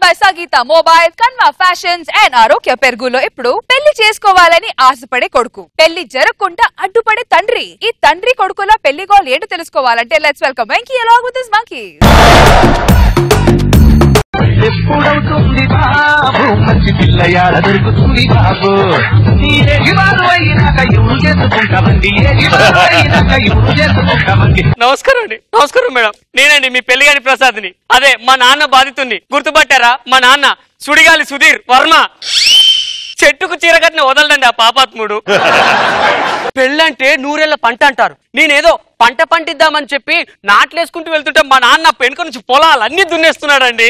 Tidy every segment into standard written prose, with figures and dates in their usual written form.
By Sangeetha mobile, కన్మా fashions and Arogya పెరుగులో ఇప్పుడు పెళ్లి చేసుకోవాలని ఆశపడే కొడుకు, పెళ్లి జరగకుండా అడ్డుపడే తండ్రి. ఈ తండ్రి కొడుకుల పెళ్లి గోల్ ఏంటో తెలుసుకోవాలంటే let's welcome Venky along with his monkey. ఎప్పుడవుతుంది బాబు మంచి పిల్లయాడ దొరుకుతుంది బాబు నమస్కారం అండి. నమస్కారం మేడం. నేనండి మీ పెళ్లిగాని ప్రసాద్ని. అదే మా నాన్న బాధితుణ్ణి. గుర్తుపట్టారా? మా నాన్న సుడిగాలి సుధీర్ వర్మ. చెట్టుకు చీర కట్టిన వదలడండి ఆ పాపాత్ముడు. పెళ్ళంటే నూరేళ్ల పంట అంటారు. నేనేదో పంట పంటిద్దామని చెప్పి నాట్లేసుకుంటూ వెళ్తుంటే మా నాన్న పెనుక నుంచి పొలాలన్నీ దున్నేస్తున్నాడండి.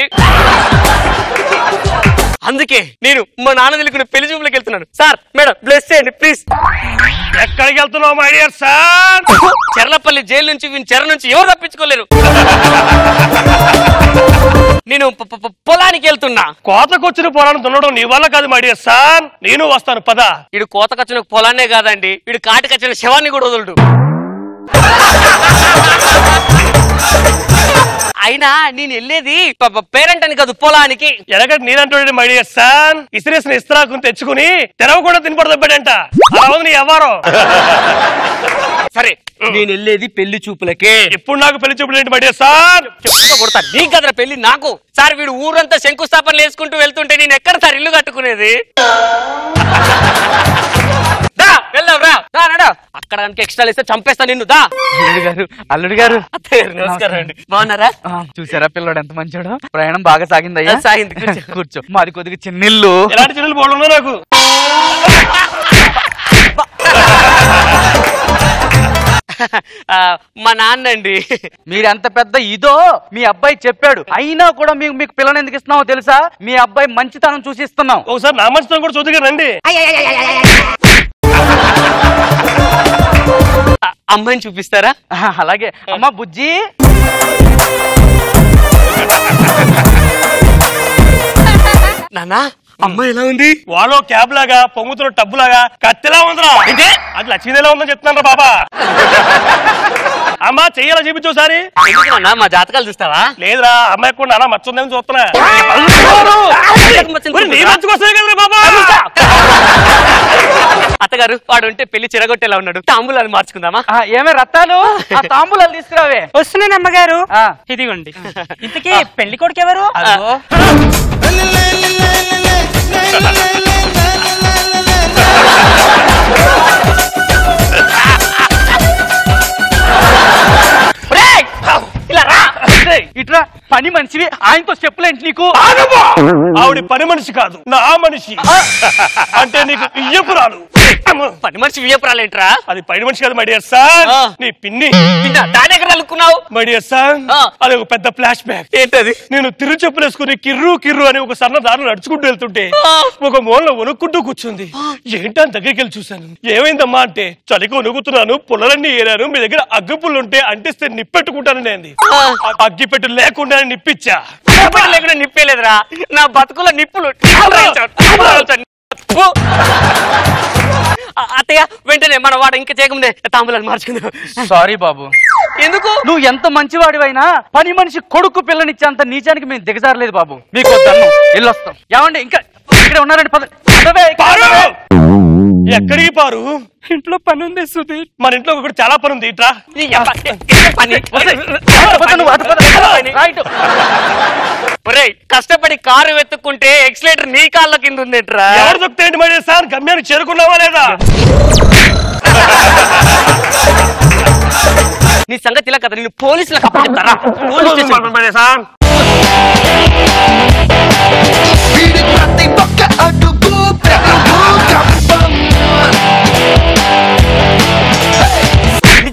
అందుకే నేను మా నాన్న తెలుగున పెళ్లి చూపులకు వెళ్తున్నాను. సార్ మేడం బ్లెస్ చేయండి ప్లీజ్. ఎక్కడికి వెళ్తున్నావు my dear sir? Cherlapalli jail నుంచి చెర నుంచి ఎవరు తప్పించుకోలేరు. నేను పొలానికి వెళ్తున్నా. కోతకొచ్చిన పొలాన్ని దున్నడం నీ వల్ల కాదు మై డియర్ సార్. నేను వస్తాను పద. ఇడు కోతకొచ్చిన పొలాన్నే కాదండి, ఇడు కాటికొచ్చిన శవాన్ని కూడా వదలడు. అయినా నేను వెళ్ళేది పేరెంట్ అని కాదు, పొలానికి. ఎలాగంటే నేనంటాడు మై డియర్ సార్. ఇసిరేసిన ఇస్త్రాకుని తెచ్చుకుని తెరవ కూడా తినపడదబ్బాడంట. అలా నీ ఎవరో సరే, నేను వెళ్ళేది పెళ్లి చూపులకే. ఇప్పుడు నాకు పెళ్లి చూపులు ఏంటి మై డియర్ సార్? కొడతా నీకు కదరా పెళ్లి, నాకు. సార్ వీడు ఊరంతా శంకుస్థాపనలు వేసుకుంటూ వెళ్తుంటే నేను ఎక్కడ సార్ ఇల్లు కట్టుకునేది? వెళ్దాం రా. అక్కడ కనుక ఎక్స్ట్రా ఇస్తే చంపేస్తా నిన్ను. దా అల్లుడు గారు నమస్కారం అండి. బాగున్నారా? చూసారా పిల్లడు ఎంత మంచోడు. ప్రయాణం బాగా సాగిందయ్యా? సాగింది. కూర్చో. మాది కొద్దిగా చిన్నిల్లు. ఎలాంటి చిన్నలు బాగుందో నాకు. మా నాన్న అండి. మీరెంత పెద్ద ఇదో మీ అబ్బాయి చెప్పాడు. అయినా కూడా మీకు పిల్లని ఎందుకు ఇస్తున్నామో తెలుసా? మీ అబ్బాయి మంచితనం చూసి ఇస్తున్నాం. ఒకసారి నా మంచితనం కూడా చూద్దుగా రండి. అమ్మాయిని చూపిస్తారా? అలాగే. అమ్మా బుజ్జి. నానా అమ్మాయి ఎలా ఉంది? వాళ్ళు క్యాబ్ లాగా పొంగుతున్న టబ్బు లాగా కత్తిలా ఉందిరా. అది లక్ష్మీదేలా ఉందని చెప్తున్నాను రా బాబా. అమ్మా చెయ్యాలా చూపించు ఒకసారి. మా జాతకాలు చూస్తావా? లేదురా, అమ్మాయి కూడా అలా మచ్చుందని చూస్తున్నా. అత్తగారు వాడు ఉంటే పెళ్లి చిరగొట్టేలా ఉన్నాడు. తాంబూలాలు మార్చుకుందామా? ఏమే రత్తాలు, ఆ తాంబూలాలు తీసుకురావే. వస్తున్నాను అమ్మగారు. ఇదిగోండి. ఇంతకీ పెళ్లి కొడుకు ఎవరు? ఇట్లా పని మనిషివి, ఆయనతో చెప్పులేంటి నీకు? ఆవిడ పని మనిషి కాదు, నా మనిషి. అంటే నీకు ఇయ్యపురాలు. పని మనిషి వియ్యపురాలేంట్రా? అది పని మనిషి కాదు మై డియర్ సార్, నీ పిన్ని. దాని ఎక్కడ అనుకున్నావు? మై డియర్ సార్, అది ఒక పెద్ద ఫ్లాష్ బ్యాక్. ఏంటది? నేను తిరు చెప్పులేసుకుని కిర్రు కిర్రు అని ఒక సన్న దారులు నడుచుకుంటూ వెళ్తుంటే ఒక మూలలో వణుక్కుంటూ కూర్చుంది. ఏంటని దగ్గరికి వెళ్ళి చూశాను. ఏమైందమ్మా అంటే, చలికి వణుకుతున్నాను, పుల్లలన్నీ ఏరాను, మీ దగ్గర అగ్గి పుల్లు ఉంటే అంటిస్తే నిప్పెట్టుకుంటానని అంది. అగ్గి పెట్టు లేకుండా నిప్పిచ్చా. లేకుండా నిప్పేలేదురా, నా బతుకుల నిప్పులు. అత్తయ్య వెంటనే మన వాడు ఇంకా చేయకముందే తాంబూలాలు మార్చుకుందాం. సారీ బాబు. ఎందుకు? నువ్వు ఎంత మంచివాడివైనా పని మనిషి కొడుకు పిల్లనిచ్చేంత నీచానికి మేము దిగజారలేదు బాబు. మీకు వద్దన్ను, వెళ్ళొస్తాం. ఏమండి ఇంకా ఇక్కడ ఉన్నారండి. ఎక్కడికి పారు? ఇంట్లో పని ఉంది సుధీర్. మన ఇంట్లో ఒకటి చాలా పని ఉంది. ఇట్రా. కష్టపడి కారు వెతుక్కుంటే ఎక్సిలేటర్ నీ కాళ్ళ కింద ఉంది. ఎవరు దొక్కుతాయండి మరి సార్? గమ్యానికి చేరుకున్నావా లేదా? నీ సంగతి ఇలా కదా, నేను పోలీసులకు అప్పచెప్తారా? సార్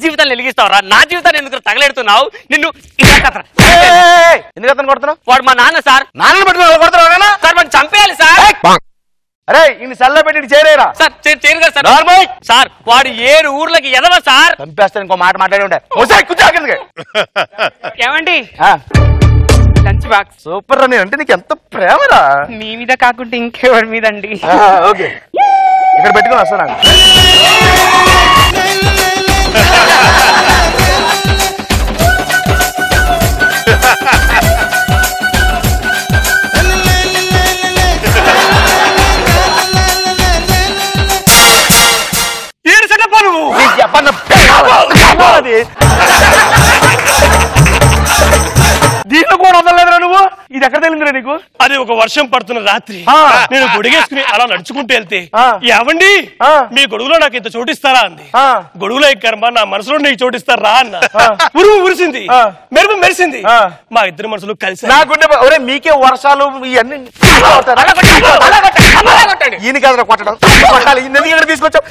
జీవితాన్ని వెలిగిస్తావరా? నా జీవితాన్ని ఎందుకు తగలెడుతున్నావు? నిన్ను ఎందుకు అతను కొడుతున్నావు? వాడు మా నాన్న సార్. నాన్నని పెట్టుకుని కొడుతున్నావు సార్ వాడిని చంపేయాలి సార్. అరే ఇన్ని సెల్ల పెట్టి చేరేరా సార్. చేయరు కదా సార్. సార్ వాడు 7 ఊర్లకి ఎదవ సార్. చంపేస్తాను. ఇంకో మాట మాట్లాడి ఉంటా. ఏమండి లంచ్ బాక్స్. సూపర్ రా. అంటే నీకు ఎంత ప్రేమరా? మీ మీద కాకుండా ఇంకెవరి మీద అండి. ఓకే ఇక్కడ పెట్టుకుని వస్తాను. నీకు? అది ఒక వర్షం పడుతున్న రాత్రి ఆ. నేను గొడుగేసుకుని అలా నడుచుకుంటూ వెళ్తే ఆ. ఏవండి ఆ. మీ గొడుగులో నాకు ఇంత చోటిస్తారా అంది. ఆ. గొడుగులో ఎక్కరమ్మా నా మనసులో నీకు చోటిస్తారా అన్న. ఆ. ఉరుము ఉరిసింది, ఆ. మెరుపు మెరిసింది. ఆ. మా ఇద్దరు మనసులు కలిసి నాకుంటే ఒరే మీకే వర్షాలు ఇవన్నీ ఈయన కాదు కొట్టడం కొట్టాలి. ఈయన ఎందుకు ఇక్కడ తీసుకొచ్చావు?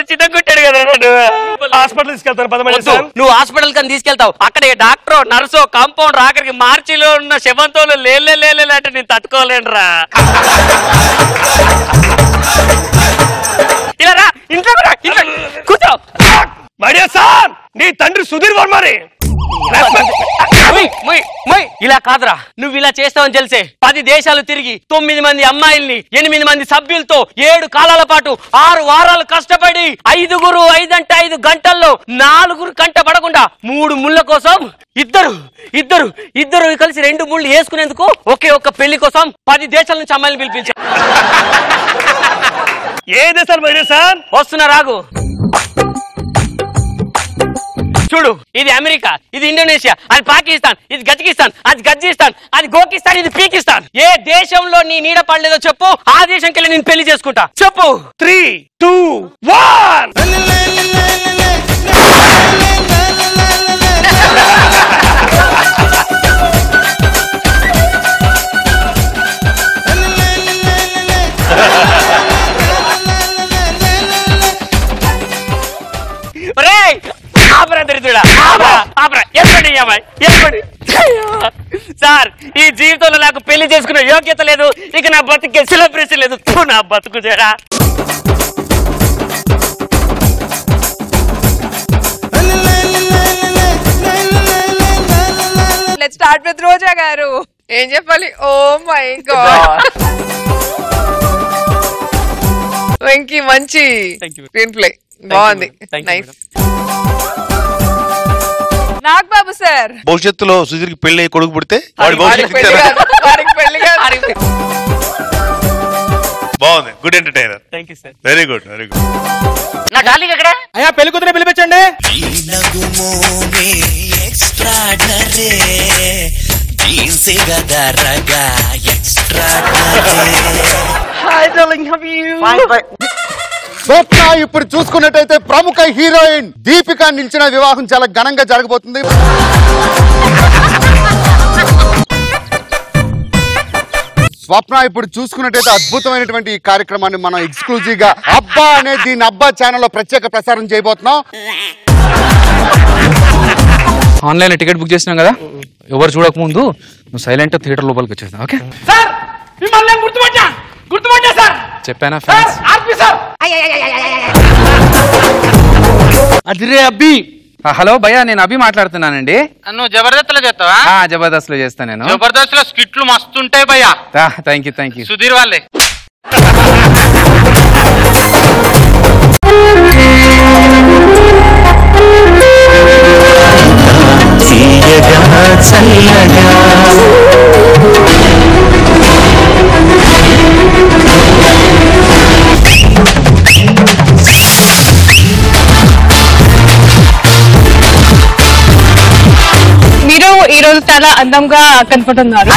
చిన్న కొట్టాడు కదా నన్ను. హాస్పిటల్ తీసుకెళ్తాను పదమూడు వద్దు, నువ్వు హాస్పిటల్ కని తీసుకెళ్తావు. అక్కడ డాక్టర్ నర్సో కాంపౌండ్ ఆఖరికి మార్చిలో ఉన్న శవంతోలు లేలే అంటే నేను తట్టుకోలేనురా. ఇలా రా, ఇంట్లో రా, ఇంట్లో కూర్చో. మడియా సార్ నీ తండ్రి సుధీర్ వర్మని. ఇలా కాదురా, నువ్వు ఇలా చేస్తావని తెలిసే 10 దేశాలు తిరిగి 9 మంది అమ్మాయిల్ని 8 మంది సభ్యులతో 7 కాలాల పాటు 6 వారాలు కష్టపడి 5 అంటే 5 గంటల్లో 4 కంట పడకుండా 3 ముళ్ళ కోసం ఇద్దరు కలిసి 2 ముళ్ళు వేసుకునేందుకు ఒకే ఒక్క పెళ్లి కోసం 10 దేశాల నుంచి అమ్మాయిని పిలిపించారు. ఏ దేశాలు మడియా సార్? వస్తున్నా రాగు. చూడు, ఇది అమెరికా, ఇది ఇండోనేషియా, అది పాకిస్తాన్, ఇది గజకిస్తాన్, అది గర్జిస్తాన్, అది గోకిస్తాన్, ఇది పీకిస్తాన్. ఏ దేశంలో నీ నీడ పడలేదో చెప్పు, ఆ దేశంకి వెళ్ళి నేను పెళ్లి చేసుకుంటా. చెప్పు. 3, 2, 1. సార్, ఈ జీవితంలో నాకు పెళ్లి చేసుకునే యోగ్యత లేదు. ఇక నా బతుకే సెలబ్రేషన్ లేదు. నా బతుకు చేరా. లెట్స్ స్టార్ట్ విత్ రోజా గారు. ఏం చెప్పాలి? ఓ మై గాడ్, వెంకీ మంచి స్క్రీన్ ప్లే బాగుంది. నైస్. నాగ్ బాబు సార్, భవిష్యత్తులో సుధీర్కి పెళ్లి కొడుకు పుడితే వాడి వాడికి పెళ్లి కాదు, వాడికి పెళ్లి కాదు. బాగుంది. Good entertainer. Thank you sir. Very good, very good. నా డార్లింగ్ ఎక్కడ? అయ్యా పెళ్లి కూతురే పిలిపించండి. స్వప్న ఇప్పుడు చూసుకున్నట్టయితే ప్రముఖ హీరోయిన్ దీపిక నిలిచిన వివాహం చాలా ఘనంగా జరగబోతుంది. స్వప్న ఇప్పుడు చూసుకున్నట్టయితే అద్భుతమైనటువంటి ఈ కార్యక్రమాన్ని మనం ఎక్స్క్లూజివ్ గా అబ్బా అనే దీని అబ్బా ఛానల్లో ప్రత్యేక ప్రసారం చేయబోతున్నాం. ఆన్లైన్ టికెట్ బుక్ చేసినాం కదా, ఎవరు చూడక ముందు నువ్వు సైలెంట్ థియేటర్ లోపలికి వచ్చేస్తా. ఓకే సార్, మిమ్మల్ని గుర్తుపట్టా సార్. చెప్పానా ఫ్యాన్స్? అదిరే అబ్బి. హలో భయ్యా, నేను అభి మాట్లాడుతున్నానండి. నువ్వు జబర్దస్త్ లో చేస్తావా? జబర్దస్త్ లో చేస్తా నేను. జబర్దస్త్ లో స్కిట్లు మస్తుంటాయి భయ్యా. Thank you. సుధీర్ వాళ్ళే. మీరు ఈ రోజు చాలా అందంగా కనపడుతున్నారు.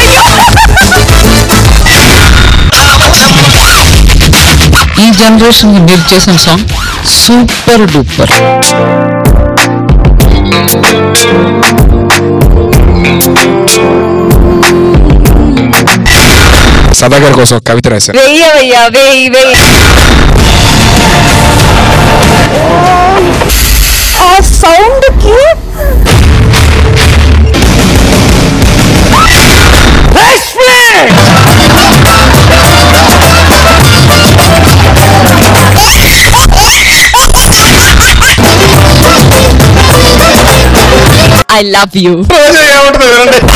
ఈ జనరేషన్ మీరు చేసిన సాంగ్ సూపర్ డూపర్. సదాగర్ కోసం కవిత రాశారు. వెయ్యవయ్యా, వెయ్యి. ఆ సౌండ్ కి I love you. ఏమంటుంది